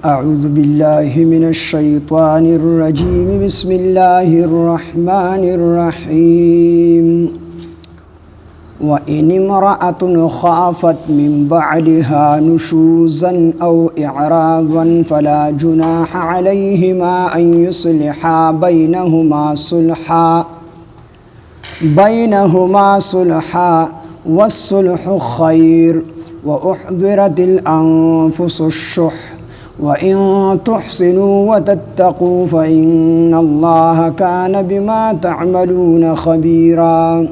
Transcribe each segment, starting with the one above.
أعوذ بالله من الشيطان الرجيم بسم الله الرحمن الرحيم وإن امرأة خافت من بعدها نشوزا أو إعراضا فلا جناح عليهما أن يصلحا بينهما صلحا والصلح خير وأحضرت الأنفس الشح وإن تحسنوا وتتقوا فإن الله كان بما تعملون خبيرا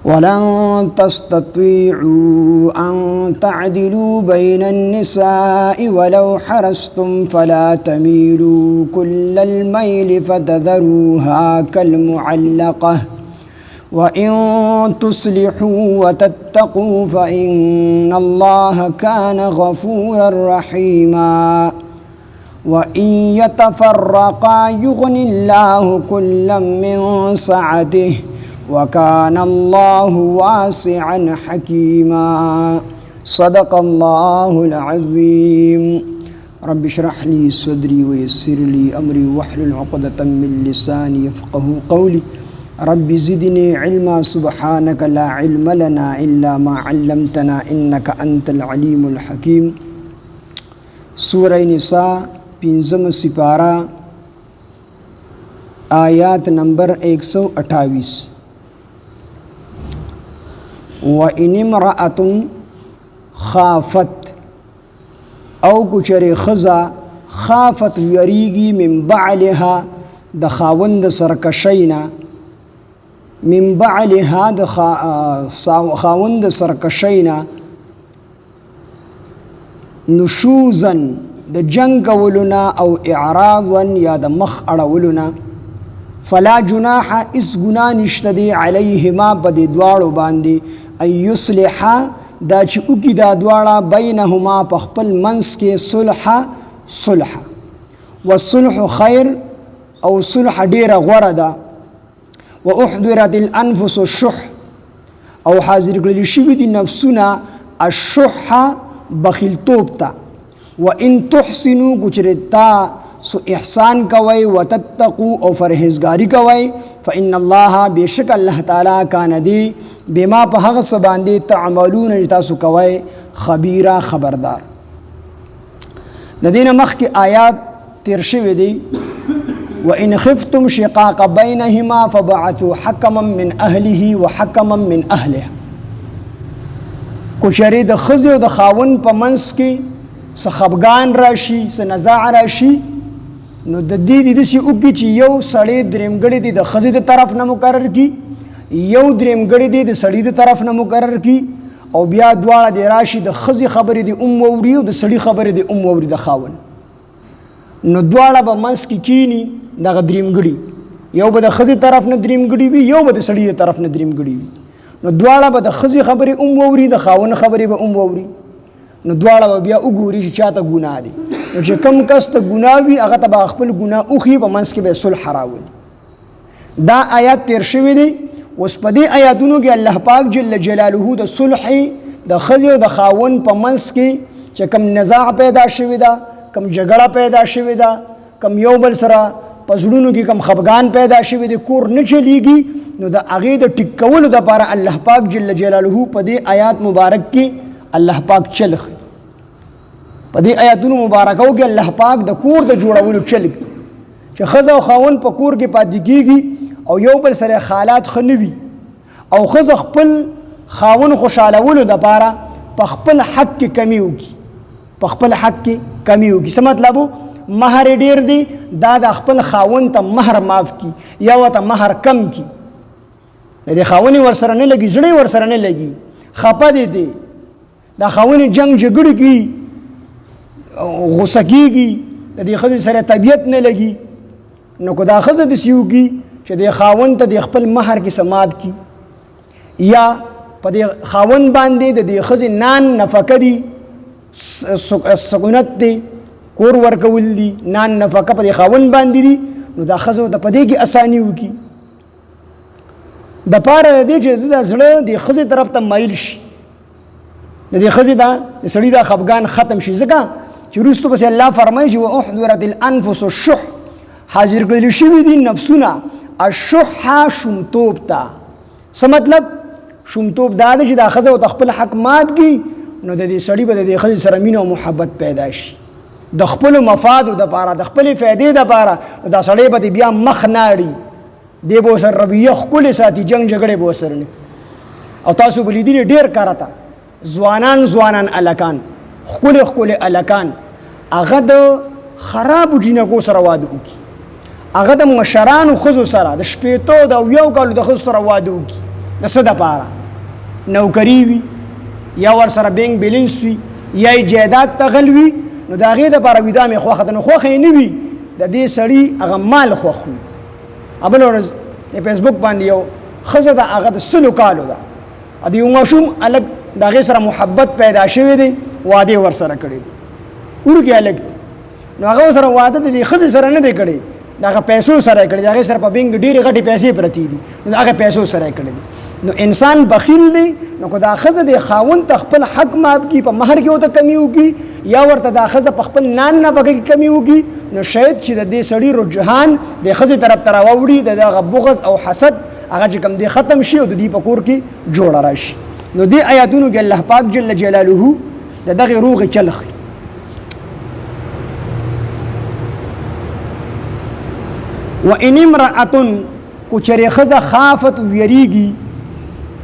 ولن تستطيعوا أن تعدلوا بين النساء ولو حرصتم فلا تميلوا كل الميل فتذروها كالمعلقة وإن تصلحوا وتتقوا فإن الله كان غفورا رحيما وإن يتفرقا يغني الله كلا من سعته وكان الله واسعا حكيما صدق الله العظيم رب اشرح لي صدري ويسر لي أمري واحلل عقدة من لساني يفقهوا قولي رب زدني علما سبحانك لا علم لنا إلا ما علمتنا إنك أنت العليم الحكيم سورة نساء پنځم سپارہ آیات نمبر 128 وَإِنِ امْرَأَةٌ خَافَتْ او کچر خزا خافت یریگی من بعلها د خاوند سرکشینا من بعلها د خاوند سرکشینا نشوزن د جنگ کولنا او اعراضا یا د مخ اړولنا فلا جناح اس گناہ نشته دی علیهما بد دواړو باندې ای یصلحا دا چې وکي دا دواړه بینهما په خپل منس کې صلح والصلح خیر او صلح ډیره غوره ده واحضرت الانفس الشح او حاضر کړل شي دي نفسونه الشح بخیلتوب ته وان تحسنوا گجرتا سو احسان کوي وتتقوا او فرهزګاری کوي فإن الله بشک الله تعالی کان دی بما په هغه سباندې تعملون تاسو کوي خبيرا خبردار د دینه مخکې آیات تیر شوی دی وإن خفتم شقاق بينهما فبعثوا حكما من أهله وحكما من أهلها کوچری د خزي او د خاون په منس کې سخبغان راشي سنزاع راشي نو د دې د شي اوږي چې یو سړی درېمګړي دی د خزي د طرف نه مقرر کی یو درېمګړي دی د سړی د طرف نه مقرر کی او بیا دواړه د راشي د خزي خبرې دی ووري او د سړی خبرې دی ووري د خاون نو دواړه به منس کې کینی دغه درېمګړي یو به د خزي طرف نه درېمګړي وي یو به د سړی طرف نه درېمګړي وي نو دواړه به د خزي خبرې ووري د خاون خبرې به ووري نو دواړه بیا وګوري چې چاته ګناه دي نو چې کم کس ته ګناه وي هغه ته خپل ګناه اوخي په منځ کې به صلح راولي دا آیات تیر شوی دی اوس په دې آیاتونو کې الله پاک جل جلاله د صلح د خزي او د خاون په منځ کې چې کم نزاع پیدا شوی دا کم جګړه پیدا شوی دا کم یو بل سره پزړونو کې کم خفګان پیدا شوی دی کور نه چلیږي نو د هغې د ټیک کولو دپاره الله پاک جل جلاله په دې آیات مبارک کې الله پاک چل په دې آیاتونو مبارکو کې الله پاک د کور د جوړولو چل چې ښځه او خاوند په کور کې پاتې کېږي او یو بل سره حالات ښه نه وي او ښځه خپل خاوند خوشحالولو دپاره په خپل حق کې کمی وکړي په خپل حق کې کمی وکړي څه مطلب مهر ډیر دی دا د خپل خاوند ته مهر معاف کړي یا ورته مهر کم کړي د دې خاوند ورسره نه لګي زړه ورسره نه لګي خپه دی دا خاوند جنگ جګړه کی غوسه کیږي د دې ښځې سره طبیعت نه لګي نو کو دا ښځه داسې وکړي چې د خاوند ته د خپل مهر کې سماب کړي یا په دې خاوند باندې د دې ښځې نان نفقه دي سکونت دی کور ورکول دي نان نفقه په دې خاوند باندې دي نو دا ښځه ته په دې کې اساني وکړي د پاره دې چې د زړه د ښځې طرف ته مایل شي د دې ښځې دا د سړي دا خفګان ختم شي ځکه چې وروسته پسې الله فرمایي چې واحضرت الانفس الشح، حاضر کړل شوي دي نفسونه الشح شومتوب ته. څه مطلب؟ شومتوب دا دی چې دا ښځه ورته خپل حق مات کړي نو د دې سړي به د دې ښځې سره مینه او محبت پیدا شي د خپلو مفادو دپاره، د خپلې فایدې دپاره. دا سړی به بیا مخ نه اړي، دی به ورسره رویه ښکلې ساتي، جنګ جګړې به ورسره نه. او تاسو به لیدلي ډېر کرته ځوانان الکان، ښکلې ښکلې الکان، هغه د خرابو جینکو سره واده وکړي، هغه د مشرانو ښځو سره د شپېتو د اویو کالو د ښځو سره واده وکړي. د څه دپاره؟ نوکري وي یا ورسره بینک بیلنس وي یا یې جایداد ته غل وي، نو د هغې دپاره وي دا مې خوښه ده. نو خوښه یې نه وي، د دې سړي هغه مال خوښ وي. بله ورځ د فیسبوک باندې یو ښځه ده، هغه د 100 کالو ده، د یو ماشوم هلک د هغې سره محبت پیدا شوی دی، واده یې ورسره کړی دی، وړوکی هلک دی. نو هغه ورسره واده د دې ښځې سره نه دی کړی، د هغه پیسو سره یې کړی، د هغې سره په بینک ډېرې غټې پیسې پرتې دي، نو د هغه پیسو سره یې کړی دی. نو انسان بخیل دی، نو که دا ښځه د خاوند ته خپل حق ماب کړي، په مهر کې ورته کمی وکړي یا ورته دا ښځه په خپل نان نفقه کې کمی وکړي، نو شاید چې د دې سړي رجحان د ښځې طرف ته راوړي، د هغه بغض او حسد هغه چې کوم دی ختم شي او د دې په کور کې جوړه راشي. نو دې آیاتونو کې الله پاک جل جلاله د دغې روغې چل ښيي. وان امرأة کو چرې ښځه خافت ویریږي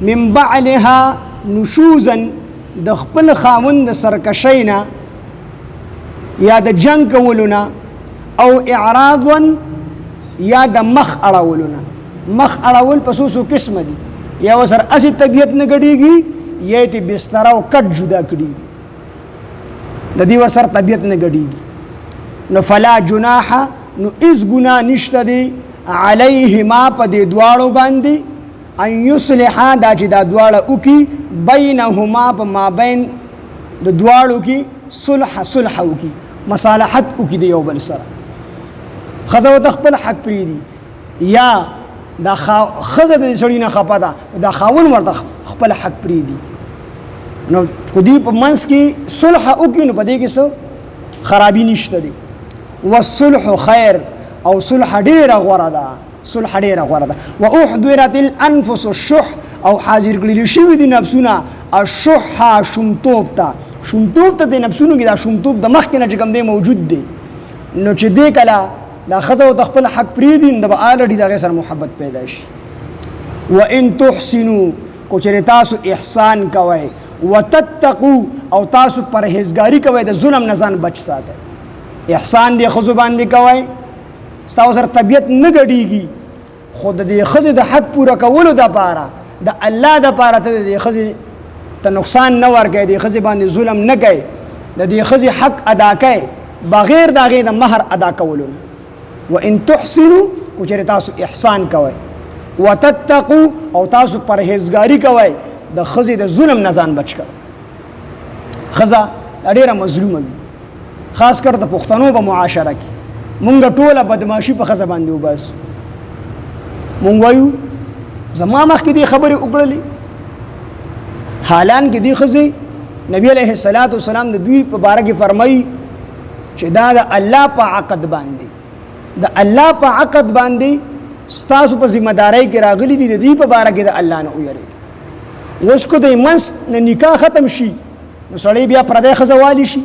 من بعلها نشوزا د خپل خاوند د سرکشۍ نه یا د جنګ کولو نه او اعراضا یا د مخ اړولو نه. مخ اړول په څو څو قسمه دي، یا ورسره هسې طبیعت نه ګډېږي یا یې بستره او کټ جدا کړي، د دې ورسره طبیعت نه ګډېږي. نو فلا جناح، نو هېڅ ګناه نشته دی علیهما په دې دواړو باندې ان یصلحا دا چې دا دواړه وکړي بینهما په مابین د دواړو کې صلح وکړي، مصالحت وکړي د یو بل سره. ښځه ورته خپل حق پرېږدي یا دا ښځه د دې سړي نه خفه ده، دا خاوند ورته خپل حق پرېږدي، نو که دوی په منځ کې صلح وکړي نو په دې کې څه خرابي نشته دی. والصلح خیر، او صلح ډیره غوره ده، صلح ډیره غوره ده. واحضرت الانفس الشح، او حاضر کړل شوي دي نفسونه الشح شومتوب ته. شومتوب ته د نفسونو کې دا شومتوب د مخکې نه چې کوم دی موجود دی، نو چې دی کله دا ښځه ورته خپل حق پرېږدي نو به الرډي د هغې سره محبت پیدا شي. وان تحسنوا کو چېرې تاسو احسان کوئ، وتتقوا او تاسو پرهیزګاري کوئ، د ظلم نه ځان بچ ساتئ. احسان دې ښځو باندې کوئ، ستاسو سره طبیعت نه ګډېږي، خو د دې ښځې د حق پوره کولو دپاره د الله دپاره ته د دې ښځې ته نقصان نه ورکوئ، د دې ښځې باندې ظلم نه کوئ، د دې ښځې حق ادا کوئ بغیر د هغې د مهر ادا کولو نه. وان تحسنوا کو چېرې تاسو احسان کوئ، وتتقوا او تاسو پرهیزګاري کوئ، د ښځې د ظلم نه ځان بچ کوئ. ښځه ډېره مظلومه وي، خاص کر د پښتنو په معاشره کې مونږ ټوله بدماشي په ښځه باندې وباسو. مونږ وایو زما مخکې دې خبرې وکړلې، حالان کې دې ښځې نبی علیه الصلاة والسلام د دوی په باره کې فرمایي چې دا د الله په عقد باندې، د الله په عقد باندې ستاسو په ذمہ دارۍ کې راغلي دي، د دې په باره کې د الله نه ویریږئ. اوس که د منځ نه نکاح ختم شي نو سړی بیا پردی ښځه والی شي؟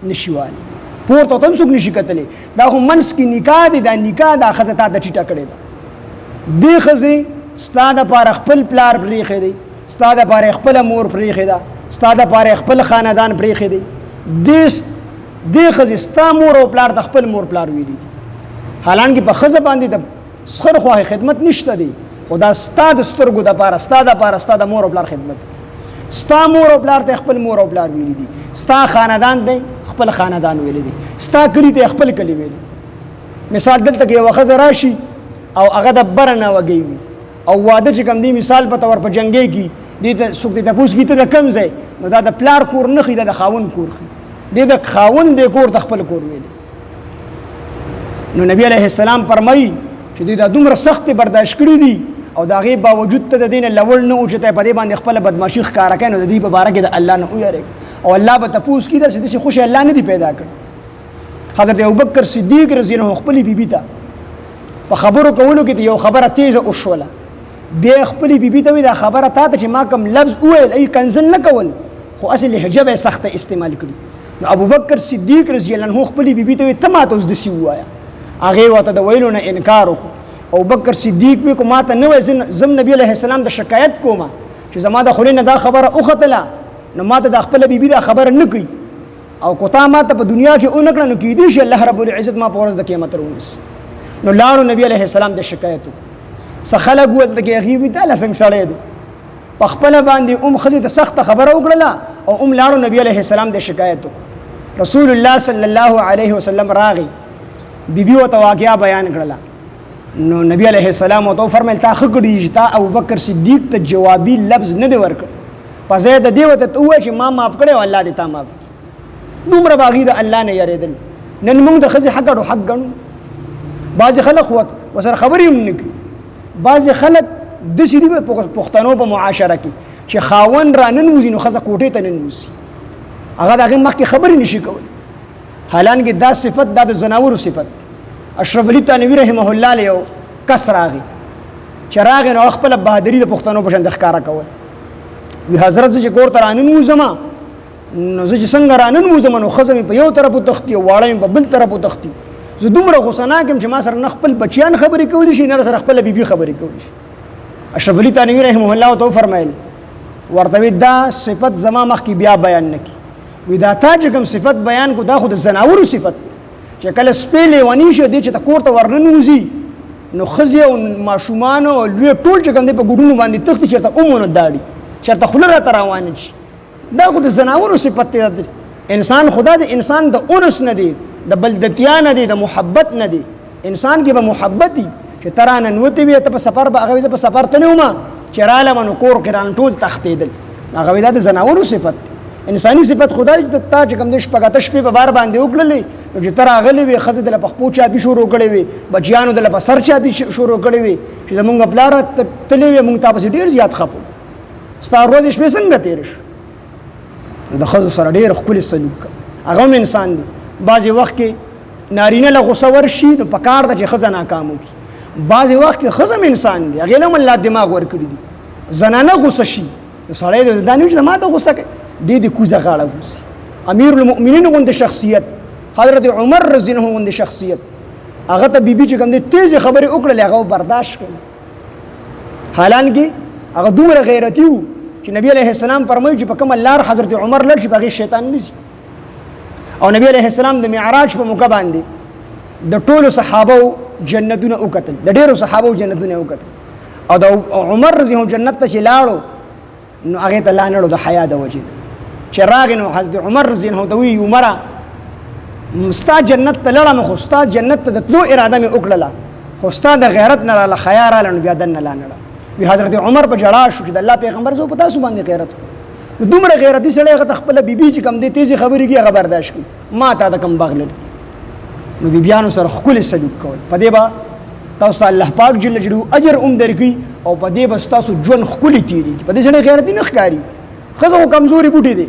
نشي والی، پورته ته هم څوک نشي کتلی. دا خو منځ کې نکاح دی، دا نکاح دا ښځه تا ته ټیټه کړې ده. دې ښځې ستا دپاره خپل پلار پرېښی دی، ستا دپاره خپله مور پرېښې ده، ستا دپاره خپل خاندان پرېښی دی. دې ښځې ستا مور او پلار د خپل مور پلار ویلي دي، حالانکې په ښځه باندې د سخر خواهی خدمت نشته دی، خو دا ستا د سترګو دپاره ستا دپاره ستا د مور او پلار خدمت کوي. ستا مور او پلار ته خپل مور او پلار ویلي دي، ستا خاندان دی خپل خاندان ویلي دي، ستا کلي ته خپل کلي ویلي دي. مثال دلته کې یوه ښځه راشي او هغه د بره نه وږی وي او واده چې کوم دی مثال په طور په جنګۍ کې دې ته څوک دې تپوس کړي ته د کوم ځای، نو دا د پلار کور نه ښي، دا د خاوند کور ښي، دې د خاوند دې کور ته خپل کور ویلي. نو نبی علیه السلام فرمایي چې دې دا دومره سختې برداشت کړي دي او د هغې باوجود ته د دې نه لوړ نه و چې ته په دې باندې خپله بدماشي ښکاره کوې، نو د دې په باره کې د الله نه ویرېږه او الله به تپوس کړي داسې خوشې الله نه دي پیدا کړي. حضرت ابوبکر صدیق رضی الله عنه خپل بیبي ته په خبرو کولو کې یو خبره تیزه وشوله، بیا خپل بیبي ته وی دا خبره تا ته چې ما کوم لفظ وویل ای کنزل نه کول، خو اصل لهجه به سخته استعمال کړي. نو ابوبکر صدیق رضی الله عنه خپل بیبي ته وی ته ما ته اوس دسی وایا، هغه وته د ویلو نه انکار وکړ. ابوبکر صدیق وی کو ما ته نه وای زم نبی علیه السلام د شکایت کومه چې زما د خوري نه دا خبره اوختله، نو ما ته د خپل بیبي دا خبره نه کوي او کوتا ما ته په دنیا کې اونکړه، نو کې دي چې الله رب العزت ما په ورځ د قیامت رونس. نو لاړو نبی علیه السلام د شکایت څه خلک ولته کې غیبی تعالی څنګه سړی دی په خپل باندې خزي ته سخت خبره وکړه او لاړو نبی علیه السلام د شکایت. رسول الله صلی الله علیه وسلم راغی، بیبي وته واقعیا بیان کړله. نو نبی علیه السلام وته فرمایل تا خګړي چې تا ابوبکر صدیق ته جوابي لفظ نه دی ورکړ، په ځای د دې وته وای چې ما معاف کړو الله دې تا معاف کړي. دومره باغی د الله نه یریدل. نن موږ د خزي حق او حق ګڼو. بعض خلک وسره خبرې هم نه کوي، بعض خلک د سړي په پښتنو په معاشره کې چې خاون را ننوځي نو ښځه کوټې ته ننوځي، هغه د هغې مخکې خبرې نشي کولی. حالانکې دا صفت دا د زناورو صفت. اشرف علي تانوي رحمه الله له یو کس راغی چې راغی نو خپله بهادري د پښتنو په شان د ښکاره کول. وی حضرت زه چې کور ته راننوځم نو زه چې څنګه راننوځم نو ښځه مې په یو طرف وتښتي او واړه مې په بل طرف وتښتي. زه دومره غوسه ناک یم چې ما سره نه خپل بچیان خبرې کولی شي نه سره خپله بیبي خبرې کولی شي. اشرف علي تانوي رحمه الله ورته وفرمیل، ورته وی دا صفت زما مخکې بیا بیان نه کړي. وی دا تا چې کوم صفت بیان کو دا خو د زناورو صفت چې کله سپی لیونی شي دی چې ته کور ته ورننوځي نو ښځې او ماشومان او لوی ټول چې کوم دی په ګوډونو باندې تښتي چېرته اومونو داړي چېرته خوله راته روانه شي. دا خو د زناورو صفت دی. انسان خدا د انسان د انس نه دی، د بلدتیا نه دی، د محبت نه دی. انسان کې به محبت دی چې ته راننوتې وې ته په سفر به هغه وي زه په سفر ته نه وم چې رالم نو کور کې رانه ټول تښتېدل. هغه وایي دا د زناورو صفت دی. انساني صفت خدا دی چې تا چې کوم دی شپږ اته شپې په بار باندې وکړلې نو چې ته راغلی وې ښځې دله په خپو چاپي شروع کړې وې، بچیانو دله په سر چاپي شروع کړې وې چې زمونږ پلاره تللی وې موږ تا پسې ډېر زیات خپو ستا ورځې شپې څنګه تېرې شو. نو د ښځو سره ډېر ښکلي سلوک کوه. هغه هم انسان دی. بعضې وخت کې نارینه له غوسه ورشي نو پکار ده چې ښځه ناکام وکړي. بعضې وخت کې ښځه هم انسان دی، هغې له هم الله دماغ ورکړي دي. زنانه غوسه شي نو سړی دا نه وي چې ما ته غوسه کوي، دې د کوزه غاړه غوسي. امیر المؤمنین غوندې شخصیت، حضرت عمر رضی الله عنه غوندې شخصیت، هغه ته بیبي چې کوم دی تیزې خبرې وکړلې هغه برداشت کړي. حالانکې هغه دومره غیرتي و چې نبی علیه السلام فرمایي چې په کومه لار حضرت عمر لړ شي په هغې شیطان نه ځي. او نبی علیه السلام د معراج په موقع باندې د ټولو صحابو جنتونه وکتل، د ډېرو صحابو جنتونه وکتل. او د عمر رضی الله عنه جنت ته چې لاړو نو هغې ته لا نړو د حیا د وجې چې راغی نو حضرت عمر رضی الله عنه ته وایي عمره ستا جنت ته لړم خو ستا جنت ته د تلو اراده مې وکړله خو ستا د غیرت نه راله حیا راله نو بیا دننه لا نړه. وی حضرت عمر په ژړا شو چې د الله پیغمبر زه په تاسو باندې غیرت نو دومره غیرتي سړی هغه ته خپله بیبي چې کوم دی تیزې خبرې کړي هغه برداشت کړي، ما تا د کوم بغ لري. نو بیبیانو سره ښکلې سلوک کول، په دې به تاسو ته الله پاک جل جلاله اجر هم درکړي او په دې به ستاسو ژوند ښکلي تېرېږي. په دې سړی غیرتي نه ښکاري. ښځه خو کمزوري بوټی دی،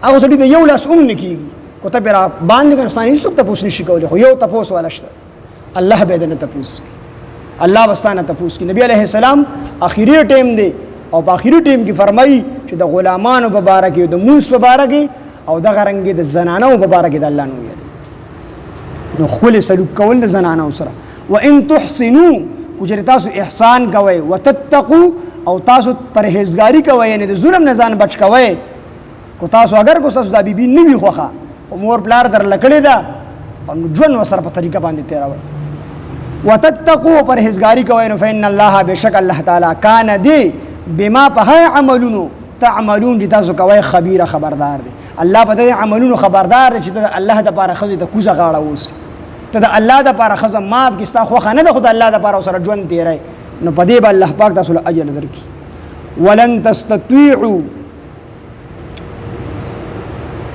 هغه سړي ته یو لاس هم نه کېږي، کو ته پرې را باندې کړه ستانه هېڅوک تپوس نشي کولی، خو یو تپوس والا شته، الله به یې درنه تپوس کوي، الله به ستانه تپوس کوي. نبي علیه السلام اخري ټیم دی او په اخري ټیم کې فرمایي چې د غلامانو په باره کې د موس په باره کې او دغه رنګې د زنانو په باره کې د الله نه ویلي. نو ښکلې سلوک کول د زنانو سره. وان تحسنوا کو چې تاسو احسان کوئ، وتتقوا او تاسو پرهیزګاري کوئ یعنې د ظلم نه ځان بچ کوئ. کو تاسو اگر کو تاسو دا بیبي نه وي خوښه خو مور پلار درله کړې ده او ژوند ورسره په طریقه باندې تېروئ. وتتقوا پرهیزګاري کوئ نو فإن الله بشک الله تعالی کان دی بما په هغه عملونو تعملون چې تاسو کوئ خبیره خبردار دی. الله په دې عملونو خبردار دی چې ته د الله دپاره ښځې ته کوزه غاړه اوسي، ته د الله دپاره ښځه معاف کړي، ستا خوښه نه ده خو د الله دپاره ورسره ژوند تېری نو په دې به الله پاک تاسو له اجر درکړي. ولن تستطيعوا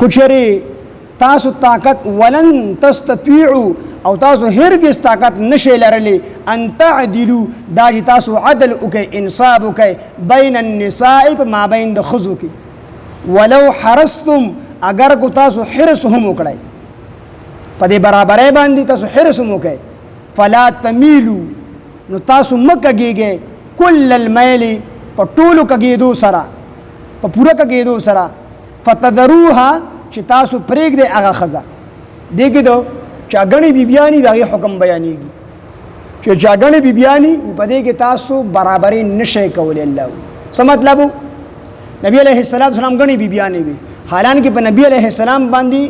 کچرې تاسو طاقت ولن تستطيعوا او تاسو هرگز طاقت نشئ لرلی ان تعدلوا دا چې تاسو عدل وکئ انصاف وکئ بین النساء په مابین د ښځو کې ولو حرستم اگر کو تاسو حرص هم وکړئ په دې برابرۍ باندې تاسو حرص وکړئ. فلا تمیلو نو تاسو مکږئ کل المیل په ټولو کږېدو سره، په پوره کږېدو سره. فتذروها چې تاسو پرېږدئ هغه ښځه. دې کې د چا ګڼې بیبیانې د هغې حکم بیانېږي چې چا ګڼې بیبیانې په دې کې تاسو برابرۍ نشئ کولی. الله څه مطلب و؟ نبی علیه السلام ګڼې بیبیانې وي، حالانکه په نبی علیه السلام باندې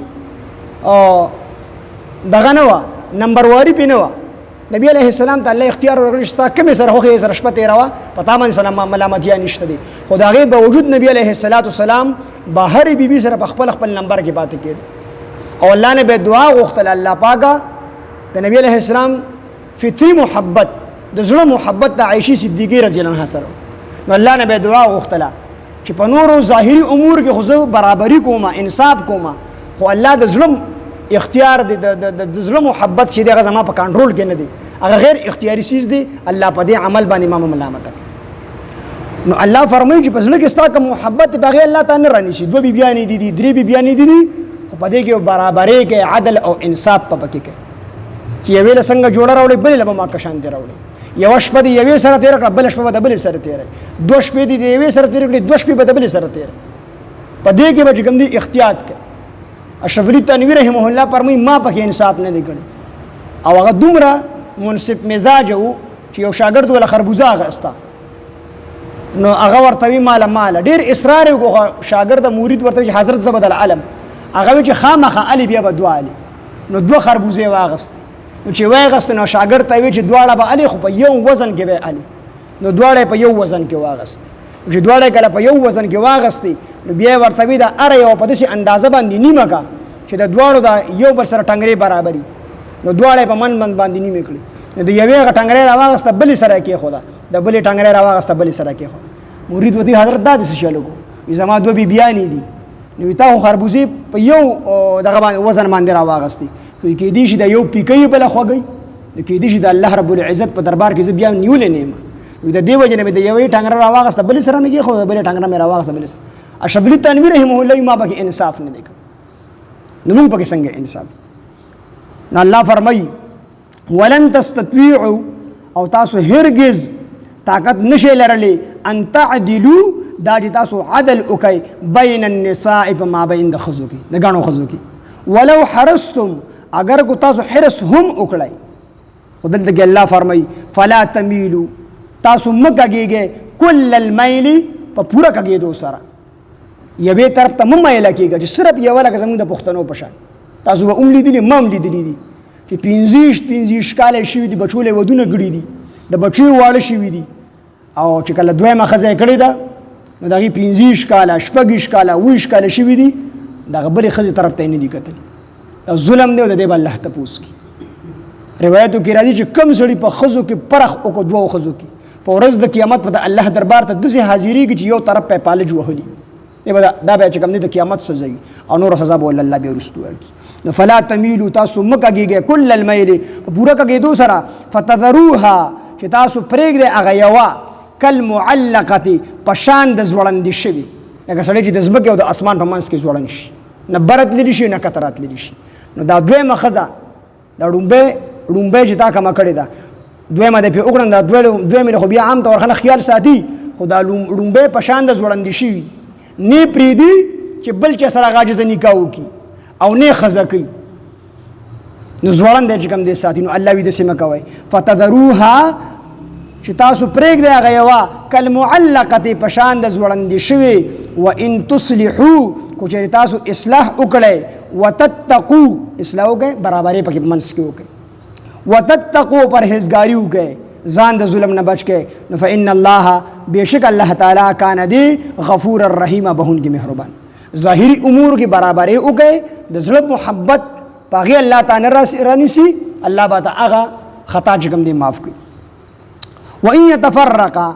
دغه نه وه، نمبرواري پې نه وه. نبی علیه السلام ته الله اختیار ورکړی چې ستا کومې سره خوښې سره شپه تېروه، په تا باندې سره ملامتیا نشته دی. خو د هغې باوجود نبی علیه السلام به هرې بیبي سره په خپل نمبر کې پاتې کېده او الله نه به دعا غوښتله. الله پاکه د نبی علیه السلام فطري محبت، د زړه محبت د عایشې صدیقې رضی الله عنها سره، نو الله نه به دعا غوښتله چې په نورو ظاهري امور کې خو زه برابري کوم، انصاف کوم، خو الله د زړه اختیار دی، د زړه محبت چې دی هغه زما په کنټرول کې نه دی، هغه غیر اختیاري چیز دی. الله په دې عمل باندې ما ملامت کړ. نو الله فرمایي چې په زړه کې ستا کوم محبت دی هغې الله ته نه رانیسي. 2 بیبیانې دي، 3 بیبیانې دي، خو په دې کې برابرۍ کوي، عدل او انصاف په پکې کوي چې یوې له څنګه جوړه راوړې بلې له به ما کشانتې راوړې. یوه شپه د یوې سره تېره کړه، بله شپه به د بلې سره تېره، 2 شپې دي د یوې سره تېرې کړې، 2 شپې به د بلې سره تېره. په دې کې به چې کوم دي احتیاط کوي. اشرف علي تنوي رحمه الله فرمایي ما پکې انصاف نه دی کړی، او هغه دومره منصف مزاجه و چې یو شاګرد وله خربوزه اخیسته، نو هغه ورته وي ماله ډېر اصرار یې وکړو. شاګرد مرید ورته وي چې حضرت زه به دله علم، هغه وي چې خامخا علي بیا به 2 علي. نو 2 خربوزې یې واخیستې، نو چې واخیستې نو شاګرد ته وي چې دواړه به علي، خو په یو وزن کې به علي. نو دواړه په یو وزن کې واخیستې. چې دواړه کله په یو وزن کې واخیستې نو بیا ورته وي د هره یوه په داسې اندازه باندې نیمه کا چې د دواړو د یو بل سره ټنګرې برابري. نو دواړه په من باندې نیمې کړي. نو د یوې هغه ټنګرې راواخیسته بلې سره یې کېښوده، د بلې ټنګرې راواخیسته بلې سره یې کېښوده. مرید ورته حضرت دا داسې چل وکړو، زما 2 بیبیانې دي، نو تا خو خربوزې په یو دغه باندې وزن باندې راواخیستې، کېدای شي د یو پیکه یې بله خوږئ، کېدای شي د الله رب العزت په دربار کې زه بیا نیولې نه یم. د دې وجې نه مې د یوې ټنګره راواخیسته بلې سره مې کېښوده، د بلې ټنګره مې راواخیسته بلې سره. اشرف علي تنوي رحمه الله ما پکې انصاف نه دی کړی. نو موږ پکې څنګه انصاف؟ نو الله فرمایي ولن تستطيعوا او تاسو هرگز طاقت نشئ لرلی ان تعدلوا دا چې تاسو عدل وکئ بین النساء په مابین د ښځو کې، د ګڼو ښځو کې. ولو حرصتم اگر کو تاسو حرص هم وکړئ، خو دلته کې الله فرمایي فلا تمیلوا تاسو مه کږېږئ کل المیل په پوره کږېدو سره، یوې طرف ته مه میله کېږه چې صرف یوه لکه زموږ د پښتنو په شان. تاسو به هم لیدلي ما هم لیدلي دي چې 15 کاله شوي دي، بچو له ودونه کړي دي، د بچو واړه شوي دي، او چې کله دویمه ښځه یې کړې ده نو د هغې 15 کاله 26 کاله 20 کاله شوي دي، دغه بلې ښځې طرف ته یې نه دي کتلي. دا ظلم دی او د دې به الله تپوس کړي. روایتو کې راځي چې کم سړي په ښځو کې پرخ وکړو، 2 ښځو کې په ورځ د قیامت په د الله دربار ته داسې حاضرېږي چې یو طرف پې پالج وهلي، دا بیا چې کوم دی د قیامت سزا وي او نوره سزا به الله بیا وروستو ورکړي. نو فلا تمیلو تاسو مه کږېږئ کل المیل په پوره کږېدو سره، فتذروها چې تاسو پرېږدئ هغه یوه کالمعلقة په شان د ځوړندې شوي، لکه سړی چې د ځمکې او د اسمان په منځ کې ځوړند شي، نه بره تللی شي نه کته راتللی شي. نو دا دویمه ښځه دا ړومبی چې تا کمه کړې ده، دویمه دې پرې وکړم، دا دویمې نه خو بیا عام طور خلک خیال ساتي، خو دا ړومبی په شان د ځوړندې شوي نه پرېږدي چې بل چا سره هغه عاجزه نکاح وکړي او نه ښځه کوي، نو ځوړند دی چې کوم دی ساتي. نو الله وي داسې مه کوئ. فتذروها چې تاسو پرېږدئ هغه یوه کالمعلقة په شان د ځوړندې شوې، وان تصلحوا کو چېرې تاسو اصلاح وکړئ، وتتقوا اصلاح وکړئ برابرۍ پکې په منځ کې وکړئ، وتتقوا پرهیزګاري وکړئ، ځان د ظلم نه بچ کړئ، نو فإن الله بېشک الله تعالی کان دی غفور الرحیم بخونکي مهربان. ظاهري امور کې برابرۍ وکړئ، د زړه محبت په هغې الله تعالی رانیسي، الله به ته هغه خطا چې کوم دی معاف کړي. وإن يتفرقا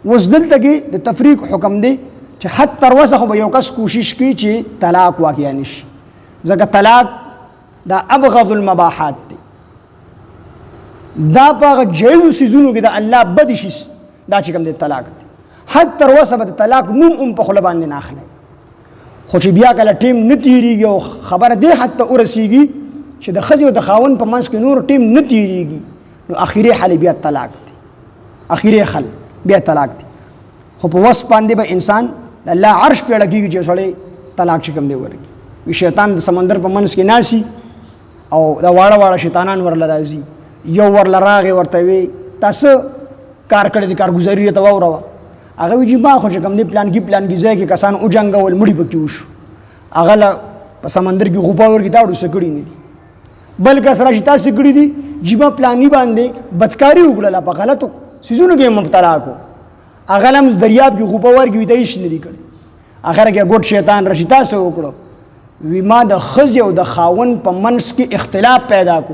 اوس دلته کې د تفریق حکم دی چې حد تر وسه خو به یو کس کوشش کوي چې طلاق واقع نه شي، ځکه طلاق دا ابغض المباحات دی، دا په هغه جایزو څیزونو کې د الله بد شي دا چې کوم دی طلاق دی. حد تر وسه به د طلاق نوم هم په خوله باندې نه اخلئ، خو چې بیا کله ټیم نه تېرېږي او خبره دې حد ته ورسېږي چې د ښځې او د خاوند په منځ کې نور ټیم نه تېرېږي نو اخري حل بیا طلاق دی، اخري حل بیا طلاق دی. خو په وس باندې به انسان د الله عرش پیړه کېږي چې سړی طلاق چې کوم دی ورکړي. وي شیطان د سمندر په منځ کې ناسي او دا واړه واړه شیطانان ورله راځي، یو ورله راغی ورته وی تاسو کار کړی دی کارګزاري ته واوروه، هغه وی چې ما خو چې کوم دی پلانکي ځای کې کسان وجنګول مړي پکې وشو، هغه له په سمندر کې غوپا ورکړي تا وړو څه کړي نه دي. بل کس راشي تاسو کړي دي جیبا پلانی باندې بدکاری وکړله په غلطو سيزونو کې مبتلا کو، هغه لم دریاب کې غوپا ورکړي ته هیڅ نه دي کړي. اخر کې ګوت شیطان راشي تاسو وکړو وی ما د ښځې او د خاوند په منځ کې اختلاف پیدا کو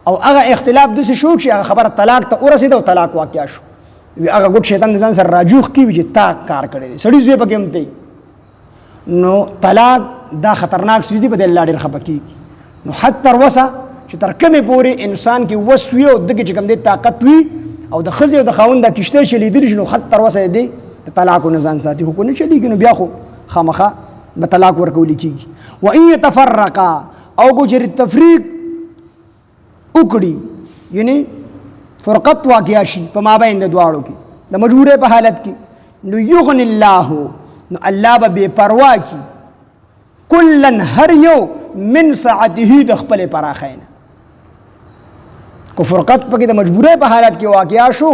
او هغه اختلاف داسې شو چې هغه خبره طلاق ته ورسېده او طلاق واقع شو. وی هغه ګوت شیطان د ځان سره راجوخ کړي چې تا کار کړی دی سړي زوی پکې هم دی. نو طلاق دا خطرناک څیز دی، په دې الله ډېر خفه کېږي. نو حد تر وسه چې تر کومې پورې انسان کې وس وي او دغه چې کوم دی طاقت وي او د ښځې او د خاوند دا کشته چلېدلي شي نو حد تر وسه دی د طلاق نه ځان ساتي. خو که نه چلېږي نو بیا خو خامخا به طلاق ورکولی کېږي. وان یتفرقا او کو چې تفریق وکړي یعنی فرقت واقع شي په مابین د دواړو کې د مجبورۍ په حالت کې نو یغنی الله نو الله به بې پروا کي کلن هر یو من سعته د خپل پراخین. کو فرقت پکې د مجبورۍ په حالت کې واقع شو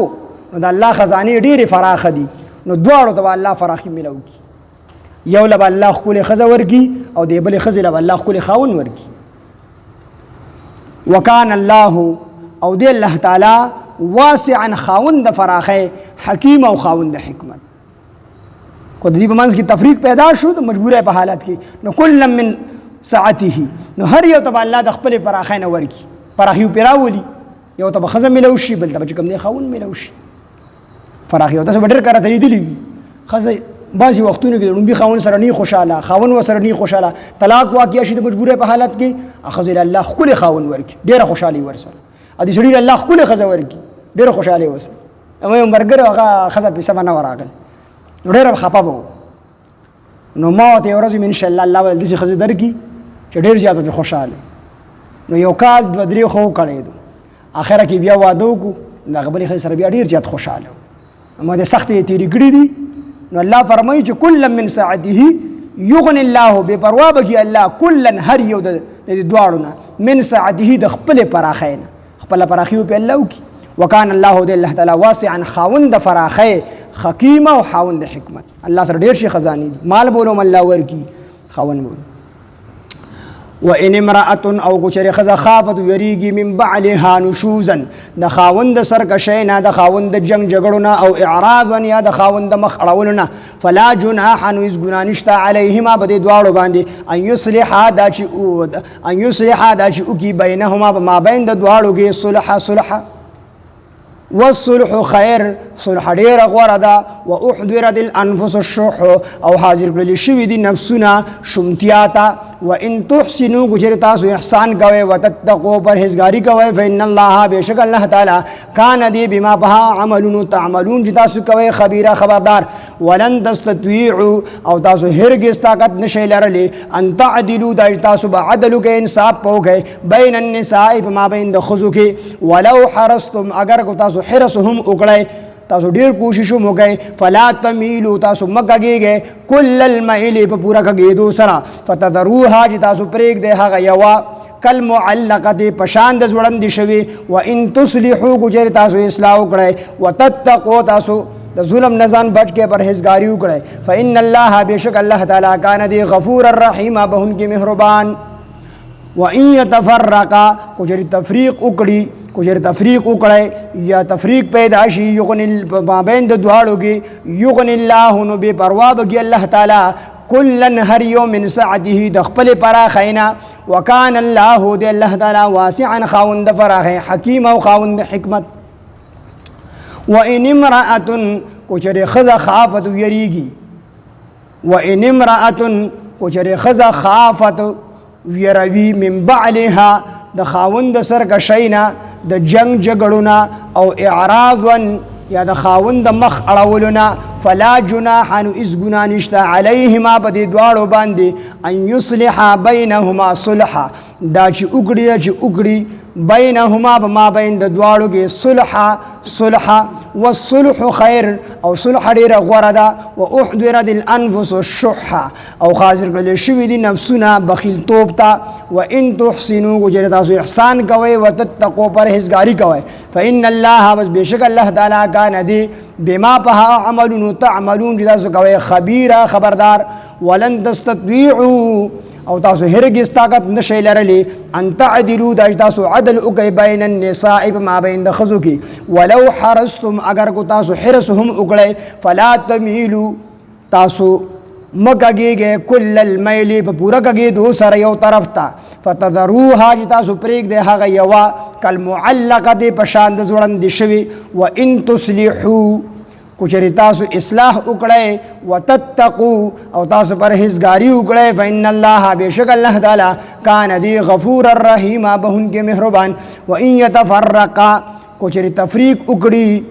نو د الله خزانه ډېرې فراخه دي نو دواړو ته الله فراخي ملو کی، یو له الله خپل خزه ورکی او د بل خزه له الله خپل خاون ورکی. وکان الله او دی الله تعالی واسعا خاوند فراخه حکیم او خاوند حکمت. کو د دې په منځ کې تفریق پیدا شو د مجبورۍ په حالت کې نو کل من ساعته نو هر یو ته الله د خپل فراخه نه ورکی، فراخي پیراولي، یو ته خزه ملو شي بل ته کوم دی خاون ملو شي. فراخي او تاسو ډېر کار ته دی خزه بعضی وختونو کې لومبي خاون سره نه خوشاله، خاون و سره نه خوشاله، طلاق واقع شي د مجبورۍ په حالت کې اخذ الله خپل خاون ورکی ډېر خوشالي ورسره، ا دې سړي الله خپل خزه ورکی ډېر خوشالي ورسره. امه مرګره هغه خزه په سبا نه وراغل ډېر خپه وو. نو ما ته ورځ ان شاء الله ول دې خزه درکی چې ډېر زیات په خوشاله. نو یو کال د درې خو کړی دو اخره کې بیا واده وکړو دا غبلې خزه سره بیا ډېر زیات خوشاله. ما دې سختې تیری کړې دي نو الله فرمایي چې کل من ساعته یغنی الله بے پروا بگی الله کلن هر یو د دواړو نه من ساعته د خپل پراخین خپل پراخیو په الله وکي. وکان الله د الله تعالی واسعا خاوند فراخه حکیم او خاوند حکمت. الله سره ډیر شي خزاني دي، مال بولوم الله ورکی خاوند بول. وان امراه او کوچره خزه خافت یریږي من بعلها نشوزا د خاوند سرکشینا د خاوند جنگ جګړونه او اعراض یا د خاوند مخ اړولونه فلا جناح ان از ګنانشتا علیهما بده دواړو باندې ان یصلح دا چې او کی بینهما ما بین د دواړو کې صلح والصلح خیر صلح ډیر غوړه ده و احضرت الانفس الشح او حاضر کړل شوی دي نفسونه شمتیاتا و ان تحسنوا گجر تاسو احسان کوي وتتقوا پرهیزګاری کوي فإن الله بشک الله تعالی کان دی بما بها عملون تعملون چې تاسو کوي خبيره خبردار. ولن تستطيعوا او تاسو هرگز طاقت نشئ لرلی ان تعدلوا دا تاسو به عدل کې انصاف پوکي بین النساء بما بین د خزو کې ولو حرستم اگر کو تاسو حرسهم وکړی تاسو ډیر کوشش وکړئ فلا تمیلوا تاسو مګږئ کل المیل په پورا کګېدو سره فتذروها چې تاسو پرېږدئ هغه یوه کالمعلقه پشان د ځوړندې شوي و ان تصلحوا ګجر تاسو اصلاح وکړئ وتتقوا تاسو د ظلم نه ځان بچ کې پرهیزګاري وکړئ فإن الله بشک الله تعالی کان دی غفور الرحیم بهونکي مهربان. وان يتفرقا ګجر تفریق وکړي کوجر تفریق وکړي یا تفریق پیدا شي یغنی مابین د دواړو کې یغنی الله نو بے پروا بگی الله تعالی کلن هر یو من سعته د خپل پراخینا وکان الله د الله تعالی واسعا خاوند فراخ حکیم او خاوند حکمت. وان امراه کوجر خذ خافت یریږي وان امراه کوجر خذ خافت یروي من بعلها د خاوند سرکشینا د جنگ جګړونه او اعراض یا د خاوند د مخ اړولنا فلا جناح نو اس ګنا نشتا علیهما په دې دواړو باندې ان یصلح بینهما صلحا دا چې وکړي بینهما بما بین د دواړو کې صلحا والصلح خیر او صلح ډیره غوره ده واحضرت الانفس الشح او حاضر کړل شوي دي نفسونه بخیلتوب ته وان تحسنوا وجر تاسو احسان کوئ وتتقوا پرهیزګاری کوئ فان الله بس بشک الله تعالی کان دی بما په عملون تعملون چې تاسو کوئ خبيره خبردار ولن تستطيعوا او تاسو هرگز طاقت نشئ لرلی ان تعدلوا دا تاسو عدل وکئ بین النساء ما بین د خزو کې ولو حرستم اگر کو تاسو حرس هم وکړئ فلا تميلوا تاسو مګګیږئ کل المیل په پورا کګېدو سره یو طرف ته فتذروها چې تاسو پرېږدئ هغه یوه کالمعلقة په شان د ځوړندې شوي وان تصلحوا کچری تاسو اصلاح وکړئ وتتقوا او تاسو پرهیزګاری وکړئ فإن الله بشک الله تعالی کان دی غفور الرحیم بهون کې مهربان وان يتفرقا کچری تفریق وکړي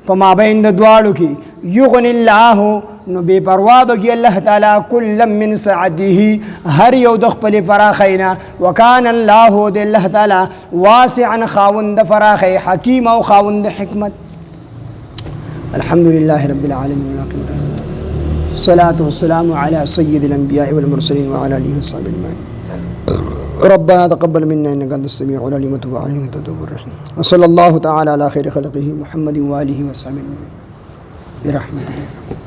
په مابین د دواړو کې یغنی الله نو بے پروا بگی الله تعالی کل من سعته هر یو د خپل فراخینا وکان الله د الله تعالی واسعا خاوند فراخی حکیم او خاوند حکمت الحمد لله رب العالمين الصلاة والسلام على سيد الأنبياء والمرسلين وعلى آله وصحبه أجمعين ربنا تقبل منا إنك أنت السميع العليم وتب علينا إنك أنت التواب الرحيم وصلى الله تعالى على خير خلقه محمد وآله وصحبه أجمعين برحمتك.